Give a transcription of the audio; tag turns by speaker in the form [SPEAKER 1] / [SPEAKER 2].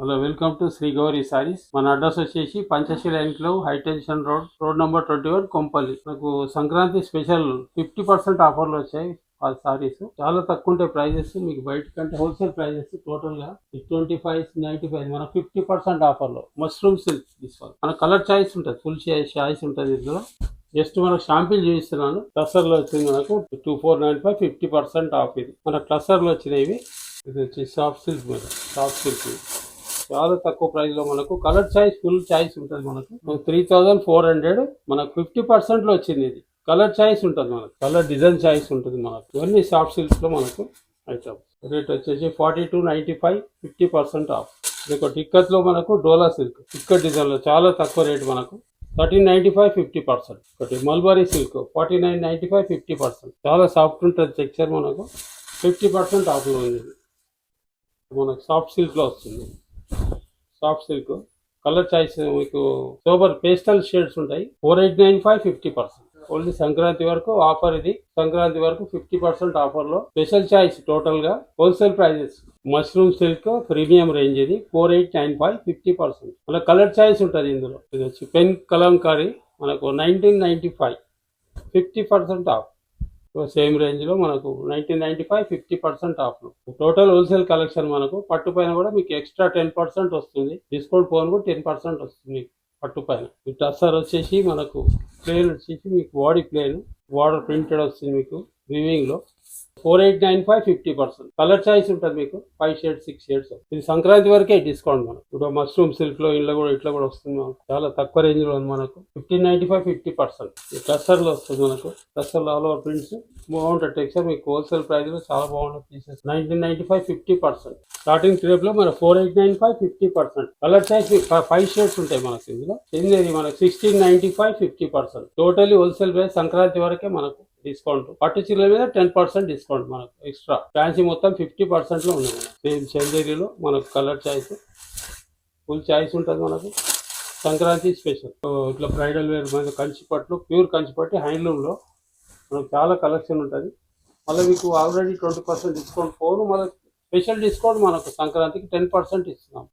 [SPEAKER 1] Hello, welcome to Sri Gowri Sarees. మన address వచ్చేసి Panchsheel enclave, high tension road number 21, Kompally. నాకు సంక్రాంతి స్పెషల్ 50% ఆఫర్లు వచ్చాయి. ఆ సారీస్ చాలా తక్కువ ఉంటాయి ప్రైజెస్. మీకు బయట కంటే హోల్సేల్ ప్రైజెస్ టోటల్ గా 25-95, మన 50% ఆఫర్లో మష్రూమ్ సిల్క్ తీసుకోవాలి. మన కలర్ చాయిస్ ఉంటుంది, ఫుల్ చాయిస్ ఉంటుంది ఇందులో. జస్ట్ మనకు షాంపిల్ చూపిస్తున్నాను. క్లస్టర్ లో వచ్చింది మనకు 2495, 50% ఆఫ్. ఇది మన క్లస్టర్ లో వచ్చినవి. ఇది వచ్చి సాఫ్ట్ సిల్క్ మీద, సాఫ్ట్ సిల్క్ చాలా తక్కువ ప్రైస్ లో మనకు కలర్ చాయిస్, ఫుల్ చాయిస్ ఉంటుంది. మనకు 3400 మనకు 50% లో వచ్చింది. ఇది కలర్ చాయిస్ ఉంటుంది, మనకు కలర్ డిజైన్ చాయిస్ ఉంటుంది. మనకు ఇవన్నీ సాఫ్ట్ సిల్క్స్ లో మనకు ఐటమ్. రేట్ వచ్చేసి 4295, 50% ఆఫ్. ఇది ఒక టిక్కత్ లో మనకు డోలా సిల్క్, టిక్కట్ డిజైన్ లో చాలా తక్కువ రేట్ మనకు 1395, 50%. ఒకటి మల్బరీ సిల్క్ 4995, 50%. చాలా సాఫ్ట్ ఉంటుంది టెక్స్చర్, మనకు 50% ఆఫ్ లో ఉంది. మనకు సాఫ్ట్ సిల్క్ లో వస్తుంది. సాఫ్ట్ సిల్క్ కలర్ చాయిస్ మీకు సోబర్ పేస్టల్ షేడ్స్ ఉంటాయి. 4895, 50%. ఓన్లీ సంక్రాంతి వరకు ఆఫర్. ఇది సంక్రాంతి వరకు 50% ఆఫర్ లో స్పెషల్ చాయిస్. టోటల్ గా wholesale prices. Mushroom silk premium range ఇది 4895, 50%. అలా కలర్ చాయిస్ ఉంటుంది ఇందులో. ఇది వచ్చి పెన్ కలంకారీ మనకు 1995, 50% ఆఫ్. సేమ్ రేంజ్ లో మనకు 1995, 50% ఆఫ్. Total wholesale collection. మనకు పట్టు పైన కూడా మీకు ఎక్స్ట్రా 10% వస్తుంది. డిస్కౌంట్ పోను కూడా 10% వస్తుంది మీకు పట్టు పైన. ఈ టస్సర్ వచ్చేసి మనకు ప్లేన్ వచ్చేసి మీకు బాడీ ప్లేన్, బార్డర్ ప్రింటెడ్ వస్తుంది మీకు వివింగ్ లో. 4895, 50%. కలర్ చాయిస్ ఉంటుంది మీకు 5 షేడ్స్, 6 షేడ్స్. ఇది సంక్రాంతి వరకే డిస్కౌంట్. మనకు ఇప్పుడు మష్రూమ్ సిల్క్ లో ఇట్లా కూడా వస్తుంది. మనకు చాలా తక్కువ రేంజ్ లో ఉంది. మనకు 1595, 50%. ఈ టస్సర్ లో వస్తుంది మనకు. టస్సర్ లో ఆల్ ఓవర్ ప్రింట్స్ బాగుంటుంది టెక్స్చర్. మీకు హోల్సేల్ ప్రైస్ లో చాలా బాగుంటుంది పీసెస్. 1995, 50%. స్టార్టింగ్ రేట్ లో మన 4895, 50%. కలర్ చాయిస్ 5 షేడ్స్ ఉంటాయి మనకు ఇందులో. ఇది మనకు 1695, 50%. టోటలీ హోల్సేల్ ప్రైస్ సంక్రాంతి వరకే మనకు డిస్కౌంట్. పట్టు చీరల మీద 10% డిస్కౌంట్ మనకు ఎక్స్ట్రా. ఫ్యాన్సీ మొత్తం 50% లో ఉంది. సేమ్ చందేరిలో మనకు కలర్ చాయిస్, ఫుల్ చాయిస్ ఉంటుంది మనకు. సంక్రాంతి స్పెషల్ ఇట్లా బ్రైడల్ వేర్ మీద కంచిపట్లు, ప్యూర్ కంచిపట్టు హ్యాండ్లూమ్ లో మనకు చాలా కలెక్షన్ ఉంటుంది. మళ్ళీ మీకు ఆల్రెడీ 20% డిస్కౌంట్ పోను, మళ్ళీ స్పెషల్ డిస్కౌంట్ మనకు సంక్రాంతికి 10% ఇస్తున్నాం.